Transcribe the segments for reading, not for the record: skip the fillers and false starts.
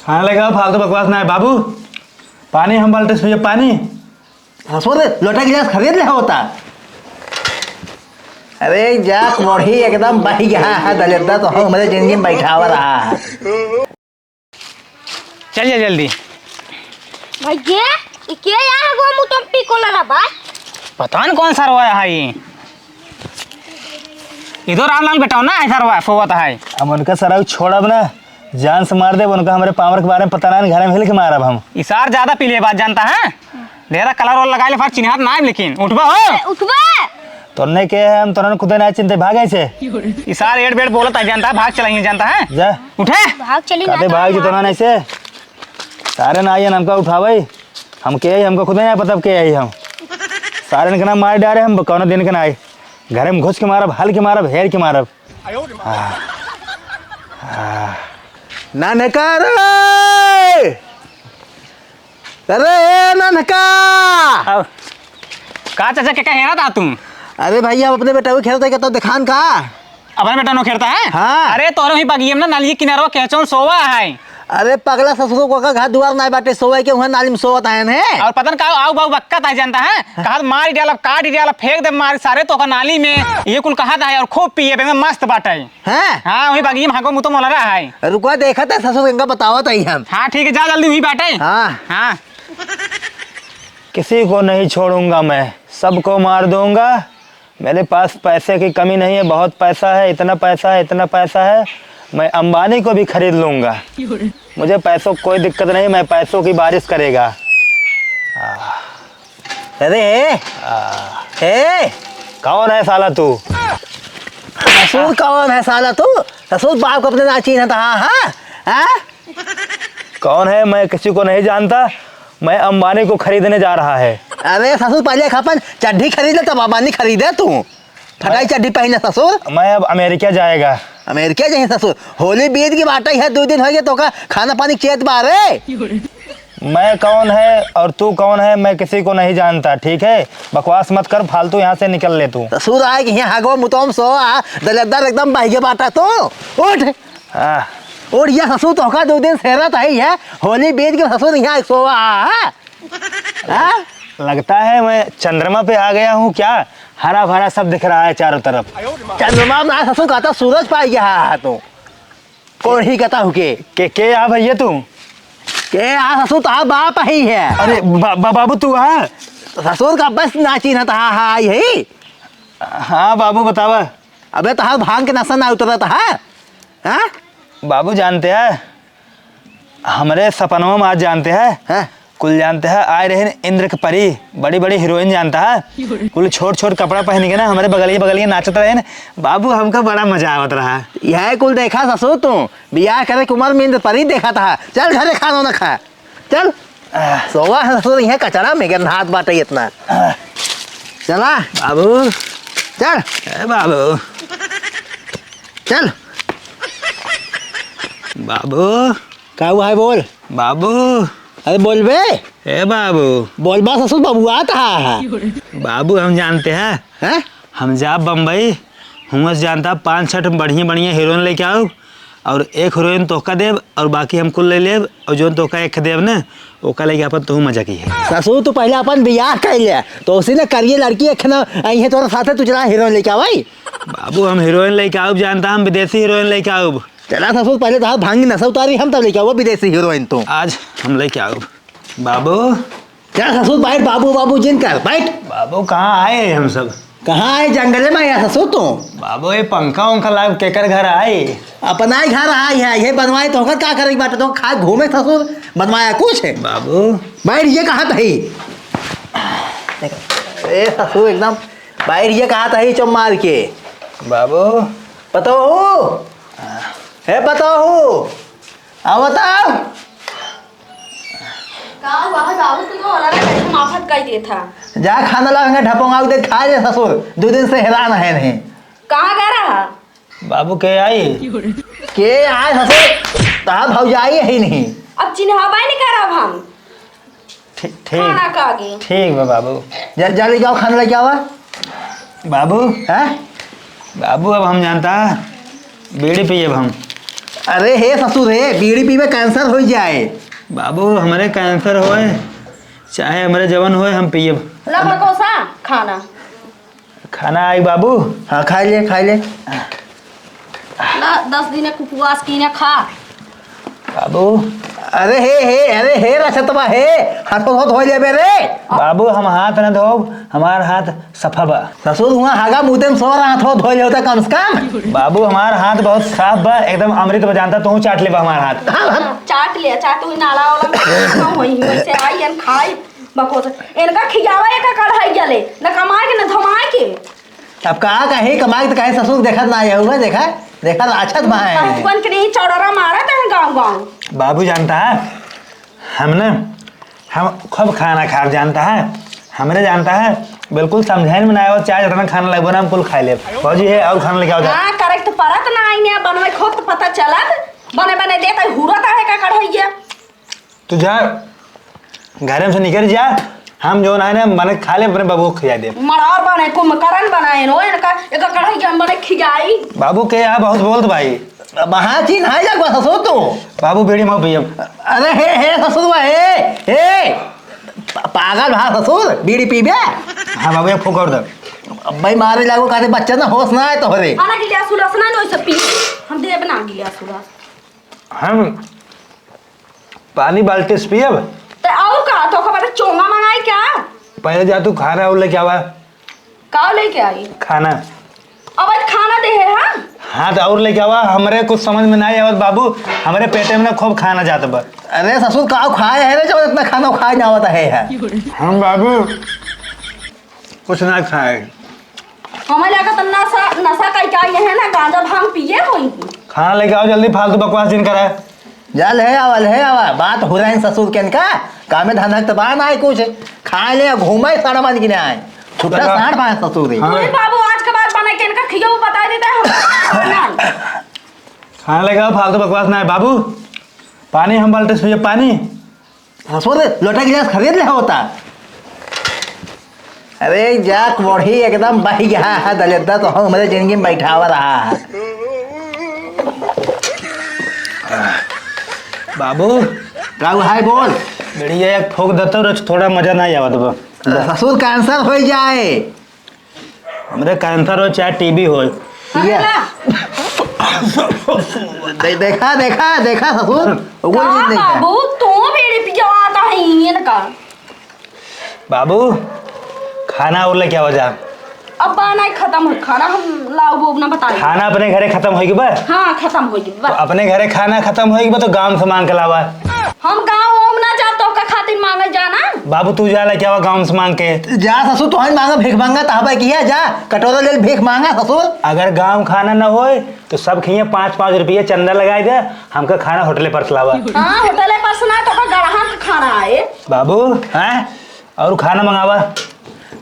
खाने लगा फालतू बकवास ना है बाबू। पानी हम बाल्टे से पानी हंसो रे लोटा गिलास खरीद ले होता। अरे जाक मोड़ी एकदम बही गया है दलिद्दा तो हम हमारे जिंदगी में बैठा हुआ रहा है। चल जा जल्दी भैया ये क्या यार गो मु तुम पी कोला ना बा पता नहीं कौन सा रवा है ये इधर रामलाल बेटा ना ऐसा रवा सोवत है। अब उनका सराव छोड़ब ना जान से मार दे उनका हमारे पावर के बारे में पता नहीं घर में हिल के मारब हम। इसार ज्यादा पी ले बात जानता है ढेरा कलर और लगा ले फिर चिन्हात ना लेकिन उठबा हो उठबा तोरने के हम तोरन खुद ना चिंते भागे से इसार एड़ बेड़ बोलता है जानता है भाग चलाइए जानता है जा उठे भाग चली कहते भाग जी तोरन ऐसे सारे ना आइए हमका उठावे हम के हमको खुद नहीं पता के आई हम सारे के नाम मार डारे हम कौन दिन के ना आए घर में घुस के मारब हल के मारब हेर के मारब। नानका रे अरे नानका अब का चाचा क्या कह था तुम। अरे भैया अपने बेटा को खेलते क्या तो दिखान का अपने बेटा नो खेलता है। हाँ। अरे तोरो ही बगियम ना नाली किनारो केचों सोवा है। अरे पगला ससुर को का घर द्वार ना बाटे सोवे के वहां नाली में सोवत आए हैं और पता न का आऊ बाऊ बक्का था जानता है कहा मार डाला काट डाला फेंक दे मार सारे तो का नाली में ये कुल कहा था और खूब पिए एकदम मस्त बाटे हैं। हाँ वही बगियम हाको मुतो मोला रहा है। रुको देखा था ससुर इनका बतावत आई हम। हाँ ठीक है जा जल्दी वही बाटे। हाँ हाँ किसी को नहीं छोड़ूंगा मैं सबको मार दूंगा। मेरे पास पैसे की कमी नहीं है बहुत पैसा है इतना पैसा है मैं अंबानी को भी खरीद लूंगा। मुझे पैसों कोई दिक्कत नहीं मैं पैसों की बारिश करेगा। अरे हे कौन है साला तू। ससुर कौन है साला तू ससुर बाप को अपने नाची ना था। हाँ हाँ कौन है मैं किसी को नहीं जानता मैं अंबानी को खरीदने जा रहा है। अरे ससुर पहले खपन चड्ढी खरीद ले तब अंबानी खरीदे तू फटाई चड्ढी पहने ससुर। मैं अब अमेरिका जाएगा। अमेरिका जाए ससुर होली बीत की बाटा है 2 दिन हो गए तो का खाना पानी चेत बारे। मैं कौन है और तू कौन है मैं किसी को नहीं जानता ठीक है बकवास मत कर फालतू यहाँ से निकल ले तू। ससुर आए कि यहाँ हागो मुतोम सो दलदार एकदम बहिगे बाटा तो उठ। हाँ और यह ससुर तो का 2 दिन सेहरत आई है होली बीत के ससुर यहाँ सोवा। हाँ लगता है मैं चंद्रमा पे आ गया हूँ क्या हरा भरा सब दिख रहा है चारों तरफ। चंद्रमा में आज ससुर कहता सूरज पाई गया तो कौन ही कहता हूँ के आ भैया तू के आ ससुर तो बाप ही है। अरे बाबू तू आ ससुर का बस नाची ना था। हाँ यही हाँ बाबू बतावा। अबे तो भांग के नशा ना उतरा था। हाँ बाबू जानते हैं हमारे सपनों में आज जानते हैं हाँ? कुल जानते हैं आए रहे इंद्र की परी बड़ी बड़ी हीरोइन जानता है कुल छोट छोट कपड़ा पहन के ना हमारे बगलिए नाचते रहे ना बाबू हमका बड़ा मजा आवत रहा। यह कुल देखा ससुर तू बियाह करे कुमार में इंद्र परी देखा था। चल घरे खाना ना खा चल सोवा है ससुर यहाँ कचरा में गन हाथ बाटे इतना। चला बाबू चल बाबू चल बाबू क्या हुआ है बोल। बाबू अरे बोल बे ए बाबू बोल बा ससुर बबुआ था। बाबू हम जानते हैं हैं हम जा बम्बई हूँ जानता 5-6 बढ़िया हीरोइन लेके आओ और एक हीरोइन तोहका देव और बाकी हम कुल ले लेब और जो तोहका एक देव ना ओका लेके अपन तू मजा की है। ससुर तू पहले अपन बियाह कर लिया तो उसी ने करिए लड़की एक ना आई तोरा साथ तू चला हीरोइन लेके आओ भाई। बाबू हम हीरोइन लेके आओ जानता हम विदेशी हीरोइन लेके आओ। चला ससुर पहले तो भांगी नशा उतारी हम तब लेके आओ विदेशी हीरोइन तो आज हम लेके आओ। बाबू चल ससुर बैठ बाबू बाबू जिन कर बैठ। बाबू कहाँ आए हम सब कहाँ आए जंगले में आया ससुर तू। बाबू ये पंखा उंखा लाभ केकर घर आए अपना ही घर आई है ये बनवाए तो क्या करेगी बात तो खा घूमे ससुर बनवाया कुछ है। बाबू बैठ ये कहा था ही ए ससुर एकदम बैठ ये कहा था ही चुप मार के। बाबू बताओ है बताओ आओ बताओ का बाहर जाओ तो वाला ना माफत कर दिया था। जा खाना लाएंगे ढपोंगा दे खा ले ससुर 2 दिन से हैरान है नहीं। कहाँ गया रहा बाबू के आई के आए ससुर ता भौजाई है नहीं अब चिन्हावा नहीं करब हम ठीक खाना का आगे ठीक बा बाबू जल्दी जाओ खाना लेके आओ। बाबू हैं बाबू अब हम जानता बीड़ी पिए हम अरे हे ससुर हे बीड़ी पीवे कैंसर हो जाए। बाबू हमारे कैंसर होए चाहे हमारे जवन होए हम पिए। ला बकोसा खाना। खाना आई बाबू। हाँ खा ले खा ले। ला 10 दिन उपवास की ना खा। बाबू अरे हे रसतवा हे हाथ धो धो ले रे। बाबू हम हाथ न धो, हमार हाथ सफा बा। ससुर हुआ हागा मुँह में 100 हाथ धो ले होता कम से कम। बाबू हमार हाथ बहुत साफ बा, एकदम अमृत बजानता तू चाट ले बा हमार हाथ। चाट ले चाट हुई नाला वाला होई वैसे आई अन खाई बकोसा। इनका खियावा एक कढ़ाई जले न कमाए के न धमाए के। अब कहा कहे कमाई तो कहे ससुर देखा ना आया हुआ देखा देखा अच्छा है। बचपन के नहीं चौड़रा मारा था गाँव। बाबू जानता है हम खूब खाना खा जानता है, हमरे जानता है बिल्कुल समझाइन में ना आया चाहे जितना खाना लगे ना हम कुल खा ले। फौजी है और खाना लेके आओ जा। हाँ करेक्ट परत ना आई ने बनवे खुद पता चलत बने बने देता हुरत है का कढ़ाइया। तू जा घर में से निकल जा, हम जो ना है बने खा ले अपने बाबू को खिला दे। मड़ार बने कुंभकर्ण बनाए नो इनका एक कढ़ाइया बने खिजाई। बाबू के यहाँ बहुत बोलत भाई। महाचीन है जा ससुर तू। बाबू बेड़ी माँ भैया। अरे हे ससुर हे पागल भा ससुर बीड़ी पीबे। हाँ बाबू एक फूक और दे। भाई मारे लागो कहते बच्चा ना होश ना है तो हरे। आना गिलास उलास ना नो सब पी हम दे बना गिलास उलास। हम पानी बाल्टी से पियब। तो और का तो खबर चोंगा मंगाई क्या? पहले जा तू खाना और लेके आवा। का लेके आई? खाना। अब आज खाना दे है हां? हाँ तो और लेके आवा, हमरे कुछ समझ में नहीं आवत बाबू, हमरे पेटे में ना खूब खाना जाता बा। अरे ससुर का खाए है रे जब इतना खाना खाए ना होता है। हम बाबू कुछ ना खाए। हमें लगा तो नशा का क्या ये है ना गांजा भांग पिए होई। खाना लेके आओ जल्दी, फालतू बकवास जिन करा। जल है आवा बात हो रहा है ससुर के इनका काम में धंधा तो बात आए कुछ खाए ले घूमे सारा बन के आए छुट्टा साढ़ पाए ससुर। अरे बाबू आज के बाद बना के इनका खियो बता देता है हम। खाना लेके आओ, फालतू बकवास ना है बाबू। पानी हम बाल्टी से पानी। ससुर लोटा गिलास खरीद ले होता। अरे जाक बढ़ी एकदम बही गया है दलिद्दा तो हम हमारे जिंदगी में बैठा हुआ रहा है। बाबू का हाय बोल बढ़िया एक ठोक देते हो थोड़ा मजा नहीं आवत बा। ससुर कैंसर हो जाए। हमरे कैंसर हो चाहे टीबी हो। देखा देखा देखा ससुर बाबू तू मेरे पिया आता है इनका। बाबू खाना और लेके आओ जा। अब नहीं खत्म हो खाना हम लाओ वो ना बताइए। खाना अपने घरे खत्म होगी बा। हाँ खत्म हो गई तो अपने घरे खाना खत्म होगी बा तो गांव से मांग के लावा। हम गाँव ओम ना जातो का खातिर मांगे जाना। बाबू तू जा लेके आवा गांव से मांग के। जा ससुर तो मांगा भीख मांगा तहबा किया जा कटोरा ले भीख मांगा ससुर। अगर गांव खाना न होए तो सब खिए 5-5 रुपये चंदा लगाई दे, हमका खाना होटले पर लावा। हाँ होटले पर सुना तो का गढ़ा का खाना आए। बाबू हैं और खाना मंगावा।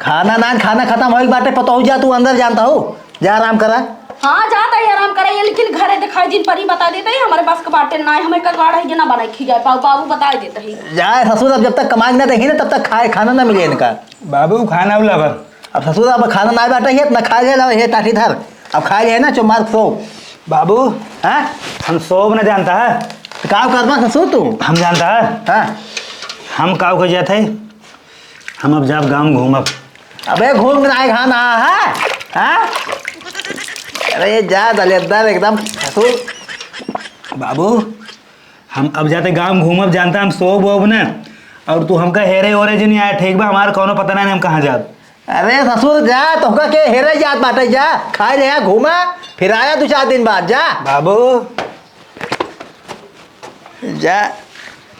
खाना ना खाना खत्म हो बाटे पता हो जा तू अंदर जानता हो जा आराम करा। हाँ जाता है आराम करे लेकिन घरे दिखाई जिन पर ही बता देते हैं हमारे पास का बाटे ना हमें का गाड़ा है ना बनाई खी जाए बाबू बता देते हैं। जाए ससुर अब जब तक कमाई ना देही ना तब तक खाए खाना ना मिले इनका। बाबू खाना लावा। अब ससुर अब खाना ना बाटे है ना खा ले ताठी धर अब खा ले ना चुमार सो। बाबू हाँ हम सोब न जानता है का करना ससुर तू। हम जानता है हाँ हम काव को जाते हम अब जब गांव घूमब। अबे घूम के आए खाना है हाँ। अरे जा दलिद्दार एकदम ससुर। बाबू हम अब जाते गांव घूमब जानता हम सोब वोब न और तू हमका हेरे ओरे जो नहीं आया ठीक बा हमारा कोनो पता नहीं हम कहाँ जात। अरे ससुर जा तो के हेरे जात बाटे जा खाए ले यहाँ घूमा फिर आया 2-4 दिन बाद जा। बाबू जा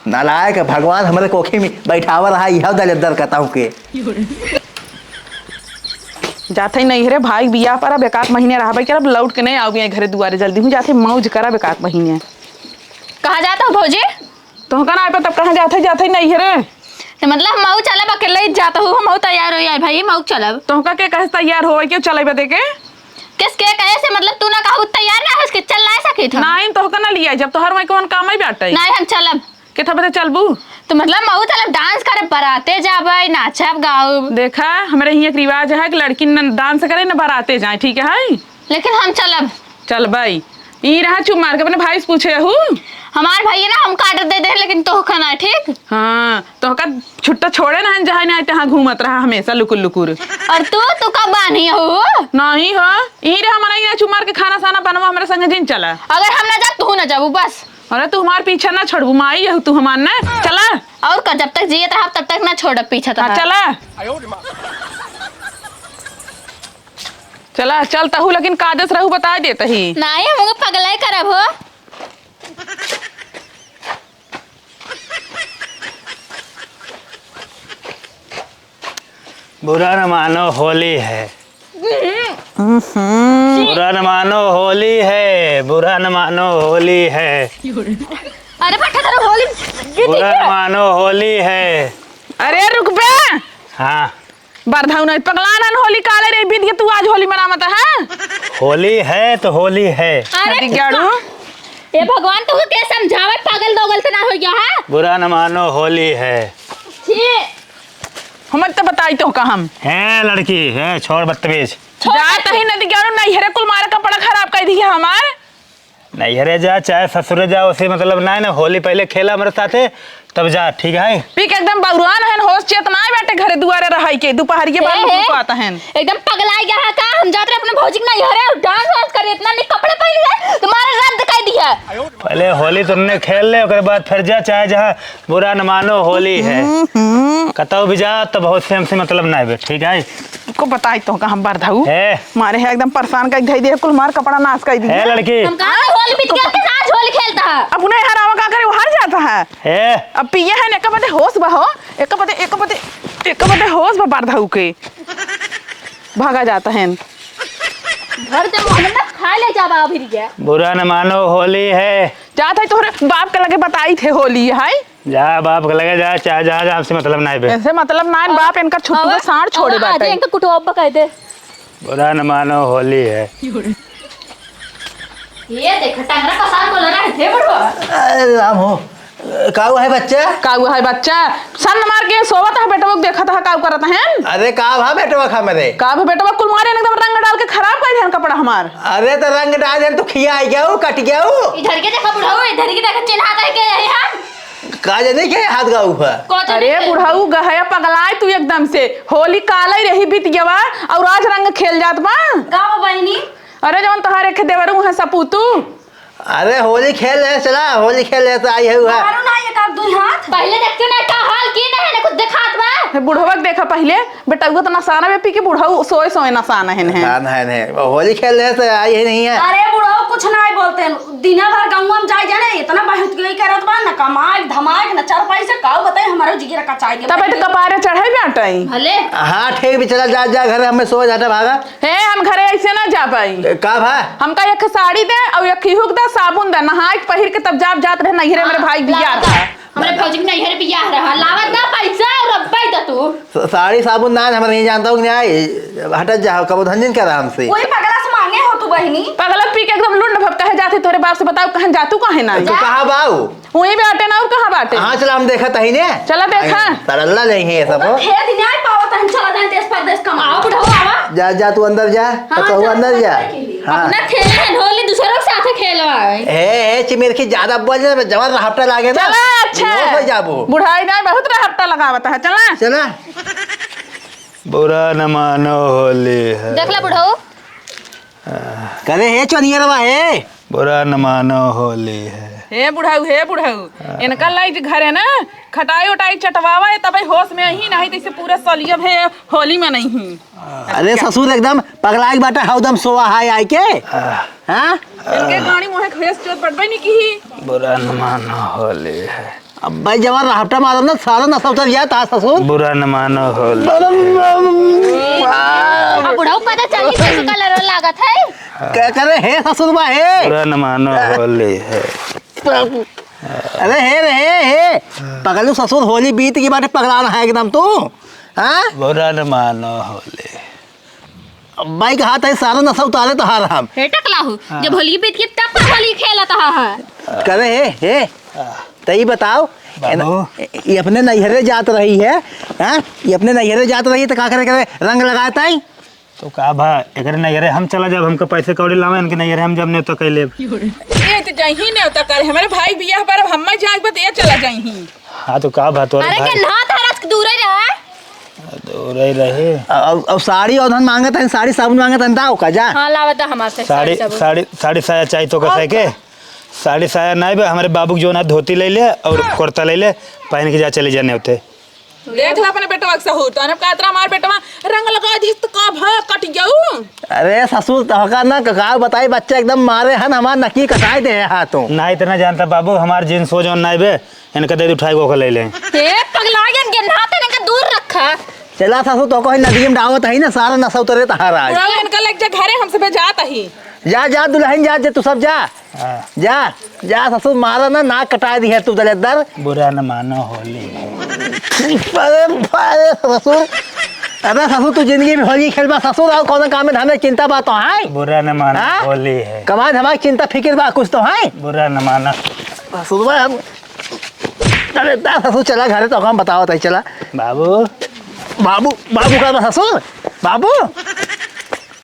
नालायक भगवान हमारे कोखे में बैठावा रहा यह दलिद्दार कहता हूँ के। जाते नहीं रे भाई बिया पर अब 1 महीने रहा भाई अब लौट के नहीं आओ घरे दुआरे जल्दी हूँ जाते मौज करा 1 महीने। कहाँ जाता हो भौजी? तो कहाँ आए तब कहाँ जाते नहीं रे मतलब मऊ चलब अकेले ही जाता हूँ मऊ तैयार हो यार भाई मऊ चलब तो के कहे तैयार हो क्यों चले बदे के किसके कहे से मतलब तू ना कहू तैयार ना हो इसके चल ना सके था नहीं तो ना लिया जब तो हर वही कौन काम ही बैठे नहीं हम चलब कितना बजे चलबू तो मतलब मऊ चलब डांस करे बराते जाबे नाचब गाओ। देखा हमारे यहाँ एक रिवाज है कि लड़की न डांस करे न बराते जाए ठीक है लेकिन हम चलब चल भाई ई रहा चुप मार के अपने भाई से पूछे हूँ। हमार भाई है ना, हम काट दे दे लेकिन तो खाना ठीक। हाँ तो का छुट्टा छोड़े ना जहाँ नहीं तहाँ घूमत रहा हमेशा लुकुर लुकुर। और तू कब बानी हो? नहीं हो ई रहा हमारा यहाँ चुप मार के खाना साना बनवा हमारे संग दिन चला। अगर हम ना जा तू ना जाबू बस। अरे तू हमारे पीछे ना छोड़बू माई है तू हमार ना चला। और कर जब तक जिए तब तक ना छोड़ पीछे तो चला चला चलता हूँ लेकिन काजस रहू बता देता ही। नहीं हम पगलाई करब हो। बुरा न मानो होली है, बुरा न मानो होली है, बुरा न मानो होली है, अरे भट्टा तेरा होली बुरा न मानो होली है। अरे रुक बे। हाँ बरधाऊ नहीं पगला ना होली काले रे बीत के तू आज होली मनावत है। होली है तो होली है। अरे गाड़ू ये भगवान तू के समझावत पागल दोगल से ना हो गया है। बुरा न मानो होली है। हम तो बताई तो का हम है लड़की है छोड़ बदतमीज। जात ही नदी गाड़ू नहीं हरे कुल मारा कपड़ा खराब कर दी है हमार। नैहरे जा चाहे ससुरे जा उसे मतलब ना है ना। होली पहले खेला मेरे साथे तब जा ठीक है। पी के एकदम बगरुआन है होश चेत ना बैठे घरे दुआरे रहाई के दोपहर के बाद में को आता है एकदम पगला गया है का। हम जाते अपने भौजी के नहीं हरे डांस वांस करे इतना नहीं कपड़े पहन ले तुम्हारा रद्द कर दिया। पहले होली तुमने खेल ले उसके बाद फिर जा चाहे जहाँ बुरा न मानो होली है कतौ भी जा तो बहुत से हमसे मतलब ना है ठीक है। को बताई तो का हम बरधाऊ है मारे है एकदम परेशान कर दे दे कुल मार कपड़ा नाश कर दी है लड़की। हम कहां होली बीत गया के साथ होली खेलता है। अपने हरावा का करे वो हार जाता है। अब पिए है एक बते होश बहो एक बते होश बा बरधाऊ के भागा जाता है। घर से मोहम्मद खा ले जा बाबू फिर गया। बुरा न मानो होली है। जाता है तोहरे बाप के लगे बताई थे होली है। जा बाप के लगे जा चाहे जहाँ जा हमसे मतलब ना है। ऐसे मतलब ना बाप इनका छुट्टी में साड़ छोड़े बाटे। इनका कुटुंब कह दे बुरा न मानो होली है। ये देख टंगरा का साथ बोल रहा है थे बड़वा। अरे राम हो काऊ है बच्चा। काऊ है बच्चा सन मार के सोवत है बेटा देखा था काऊ करत है। अरे का भा बेटवा खा मेरे काऊ बेटा कुल मारे एकदम रंग डाल के खराब कर दिया कपड़ा हमार। अरे तो रंग डाल दे तो खिया आई गया कट गया इधर के देखा बुढ़ाओ इधर के देखा चिन्हा कर के यही हम का जाने के हाथ गाऊ है। अरे बुढ़ाऊ गहया पगलाए तू एकदम से होली काला ही रही बीत गया और आज रंग खेल जात बा गाँव बहनी। अरे जवन तोहारे के देवरू है सपूतू। अरे होली खेल रहे चला होली खेल रहे तो आई है मारो ना एक आध दो हाथ। पहले देखते ना का हाल की ना कुछ दिखात बा। बुढ़वा के देखा पहले बेटा वो तो नसाना में पी के बुढ़ाऊ सोए सोए नसाना है होली खेल रहे तो आई है नहीं है। अरे बुढ़ाओ कुछ ना बोलते हैं दिन भर गाँव में जाए जाने इतना बहुत गई करत बा न कमाए धमाए न चार पैसे काऊ बताए हमारे जिगरा का चाय तब तो कपारे चढ़े बैठाई। भले हाँ ठीक भी चला जा जा घर हमें सो जाता भागा है हम घरे ऐसे ना जा पाई। का भा हमका एक साड़ी दे और एक खीहुक दे साबुन दे नहा के पहिर के तब जात रहे नहिरे मेरे भाई बियाह था। हमारे फौजी में नहीं है बियाह रहा लावत ना पैसा और अब्बाई दा तू साड़ी साबुन दान हमें नहीं जानता हूँ नहीं हट जा कब धंजन कर हमसे कोई पगला से मांगे हो तू बहनी। पगला पी के एकदम लुंड भप कहे जाते तोरे बाप से बताओ कहां जातू काहे ना तो कहा बाऊ वहीं बैठे ना और कहां बाटे। हाँ चला हम देखा तही ने चला देखा तरल्ला नहीं है सब थे दिन आए पावत हम चला जाए देश परदेश कमाओ बुढ़ाओ आवा। जा जा तू अंदर जा तो अंदर जा। हाँ अपना खेले है होली दूसरों के साथ खेलवाए। हे चिमेर की ज्यादा बोल जवान हफ्ता लागे ना चला अच्छा जाबो बुढ़ाई ना बहुत हफ्ता लगावत है चला चला। बुरा न मानो होली है। देख ला बुढ़ाओ करे हे चनियरवा हे बुरा न मानो होली है। हे बुढ़ाऊ इनका लाइट घर है ना खटाई उटाई चटवावा है तब होश में ही नहीं तैसे पूरा सलियम है होली में नहीं। अरे ससुर एकदम पगला के बाटा हौदम सोवा हाय आई के हां इनके गाड़ी मोहे खेस चोट पड़बे नहीं की। बुरा न मानो होली है। अब भाई जवान हफ्ता मारो ना सारा नशा उतर गया था ससुर। बुरा न मानो होली। अब बुढ़ाओ पता चली कैसे कलर लागत है। क्या करे हे ससुर बा हे बुरा न मानो होली है। अरे हे पगलू ससुर होली बीत की बाटे पगलाना है एकदम तू हाँ। बुरा न मानो होली। भाई का हाथ है सारा नशा उतारे तो हार हम हे टकलाहू जब होली बीत गई तब तो होली खेलता है। करे हे तई बताओ ये अपने नैहरे जात रही है हाँ ये अपने नैहरे जात रही है तो क्या करे रंग लगाता है तो का भा एकरे नैहरे हम चला जब हमको पैसे कौड़ी लावे इनके नैहरे हम जब नहीं तो कैले ये तो जही ने उतर कर हमारे भाई बियाह पर हम जांच बत ये चला जाही। हाँ तो का भा तोरे अरे भाई के ना थारस दूर ही रहा। दूर ही रहे। अब साड़ी औधन मांगत है, साड़ी साबुन मांगत है, दाओ का जा। हां लावता हमारे से साड़ी साड़ी साड़ी साया चाहिए तो कैसे के साड़ी साया नहीं बे हमारे बाबू जो ना धोती ले ले और कुर्ता ले ले पहन के जा चले जाने होते। देख ला अपने बेटवा के सहूर तो कातरा मार बेटवा रंग लगा दी तो का भ कट जाऊ। अरे ससुर तहका ना कका बताई बच्चा एकदम मारे हन हमार नकी कटाई दे हाथों। ना इतना जानता बाबू हमार जींस हो जो नहीं बे इनका दे उठाई को ले ले। ए पगला गन के नाते ने दूर रखा। चला ससुर तो कोई नदी में डावत है ना सारा नशा उतरे तहारा। पूरा इनका लग जा घरे हमसे भेजात ही। जा जा दुल्हन जा जे तू सब जा। जा जा ससुर मारा ना नाक कटा दी है तू दलेदर। बुरा न मानो होली। अरे ससुर अबे ससुर तू जिंदगी में होली खेलबा ससुर और कौन काम में हमें चिंता बात तो है। बुरा न मानो हाँ? होली है। कमाल हमारी चिंता फिक्र बा कुछ तो है। बुरा न मानो ससुर भाई हम अरे दा ससुर चला घरे तो हम बताओ तई चला। बाबू बाबू बाबू का ससुर बाबू